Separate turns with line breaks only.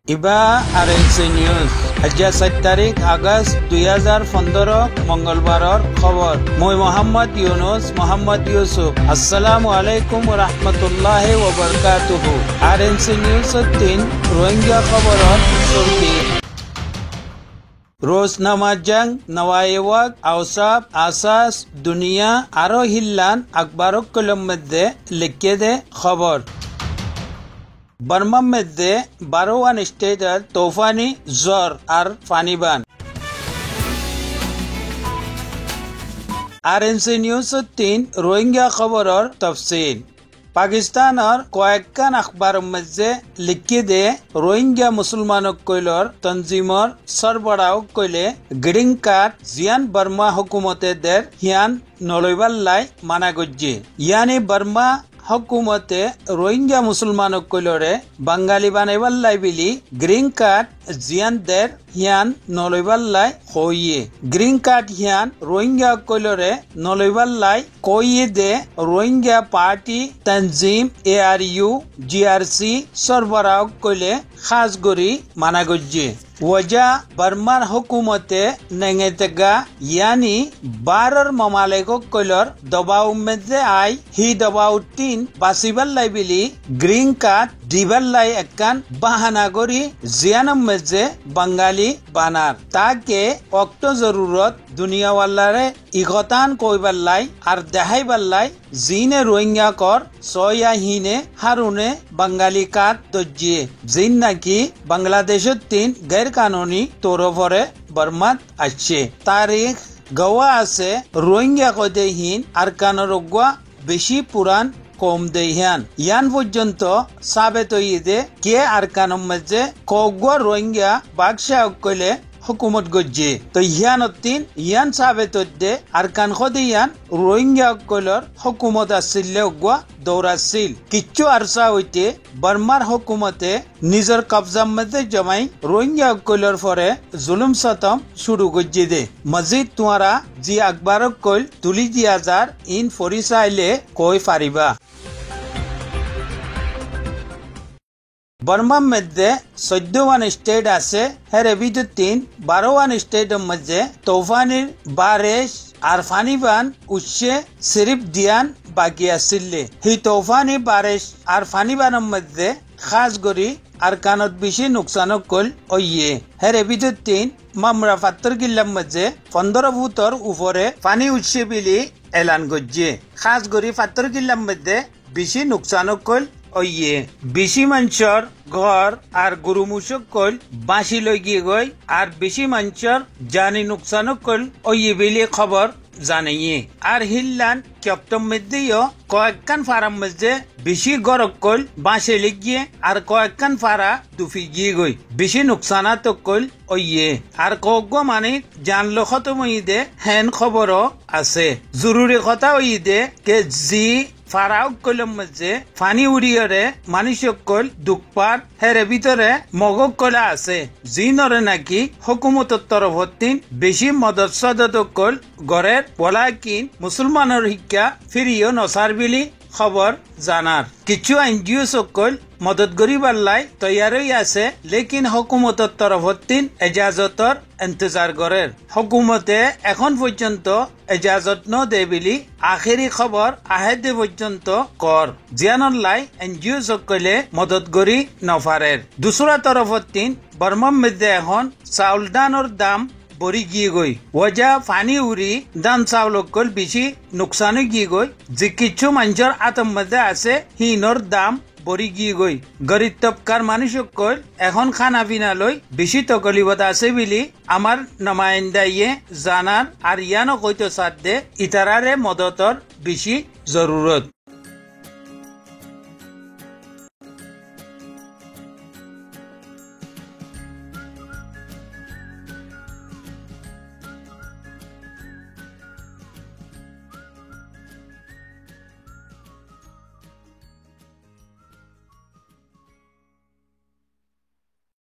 ইবা RNC news আজ 7 তারিখ August 2015 মঙ্গলবাৰৰ খবৰ মই মোহাম্মদ ইউনুস মোহাম্মদ ইউসুফ আসসালামু আলাইকুম ওয়া রাহমাতুল্লাহি ওয়া বারাকাতুহু আরএনসি নিউজ 3 রোহিঙ্গা খবৰৰ চলতি रोजनामाजों नवायवक आवसाब आसास दुनिया आरो हिल्लान अखबारक कलम मध्य लिखे दे खबर बर्मा मध्य 12 स्टेट तूफानी जोर और फानीबान आरएनसी न्यूज 3 रोहिंग्या खबर और तफसील पाकिस्तान और कয়েকখান अखबार मध्य लिखी दे रोहिंग्या मुसलमानों कोइलर तंजीमर सरबराह कोइले ग्रीन कार्ड जियान बर्मा हुकूमते देर हियान नलैबाल्लाई माना गज्जी यानी बर्मा हुकूमते रोहिंग्या मुसलमानों कोइलरे बंगाली बानाइबाल्लाई बिली ग्रीन कार्ड जियान देर हियान नलैबाल्लाई होइए ग्रीन कार्ड हियान रोहिंग्या कोइलरे नलैबाल्लाई कोइए दे रोहिंग्या पार्टी तंजीम ARU GRC सरबराह कोइले खास गरी माना गज्जी वजह बर्मार हुकूमते नेंगेतगा यानी 12 ममालिको कोइलर दबाव में आई ही दबाव 3 बासिबाल्लाई बिली ग्रीन कार्ड दिबाल्लाई एकान बाहाना गरी जियानम में बंगाली बानार ताके अक्ट जरूरत दुनिया वालारे इगतान कोइबाल्लाई और देहाइबाल्लाई जीने रोहिंग्या कर सोया हिने हारुने बंगाली कार्ड दज्जिए जिन नाकी बांग्लादेश 3 गैर कानूनी तौरफरे बर्मात आछे तारीख गवा आसे रोहिंग्या कदेहीन आरकानरगवा बेशी पुरान कम देहियान यान पर्यन्त साबित हইদে কে আরকানম মধ্যে কগwa रोहिंग्या बादशाह কইলে हुकूमत गज्जे तो यान साबित हইদে আরকান খদিয়ান रोहिंग्या কইলর हुकूमत আসিলে গwa দৌরাছিল কিচ্ছু আরসা হইতে বর্মার হুকুমতে নিজের কবজা মধ্যে জমাই रोहिंग्या কইলর পরে জুলুম সতম শুরু গজ্জে দে মজিদ তোমরা জি আকবরক কইল তুলি দিয়া যার ইন ফরিসাইলে কই পারিবা बर्मा मध्य 14 स्टेट आसे हेर ভিতর 12 स्टेट मध्य तूफानिर बारिश और फानीबान उच्चे सिर्फ दियान बाकी आसिले ही तूफानी बारिश और फानीबान मध्य खास गरी आरकानत बेशी नुकसान कल ओये हेर ভিতর 3 मामरा 70 किल्ला मध्य 15 ফুটৰ উপরে পানি উঠছে বিলি এলান গজ্জে খাস গরি 70 किल्ला मध्य বেশি नुकसान कल ओये बेशी मानसर घर और गुरुमुसक कल बासी लगी गई और बेशी मानसर जानी नुकसान कल ओये बेले खबर जानिए और हिल्लान क्योक्टम मध्य कয়েকখান फाराम मध्य बेशी गरक कल बासे लगिए और कয়েকখান फारा दुफी गई गई बेशी नुकसानात कल ओये और कगवा माने जानलो खतम हইদে हेन खबर আছে जरूरी কথা হইদে के जी फाराव कलम मध्य फानी उड़ियरे मानुषकल दुखपार हेरे ভিতরে মগক কলা আছে জিনরে নাকি হুকুমতের তরফতিন বেশি মদত সদত কল গরের পলাকিন মুসলমানের শিক্ষা ফিরিও নসার বিলি খবর জানার কিছু এনজিও সকল মদত গরিবাল্লাই তৈয়ার হই আছে লেকিন হুকুমতের তরফতিন এজাজতর ইন্তজার করের হুকুমতে এখন পর্যন্ত এজাজত ন দে বিলি আখেরি খবর আহেদে পর্যন্ত কর জিয়ানর লাই এনজিও সকলে মদত গরি নফারের দুসরা তরফতিন বর্মার মধ্যে এখন চাউল দানৰ দাম बड़ी गी गई वजह फानी उरी दान चावल बेशी नुकसान गी गई जी किच्छु मंजर आतम मध्य आसे हिनर दाम बड़ी गी गई गरीब तबकार मानुषकल এখন খানা পিনা লই বেশি তকলিবত আছে বিলি আমার নমাইন্দাইয়ে জানার আর ইয়ানো কইতো সাথে ইতারারে মদতর বেশি জরুরত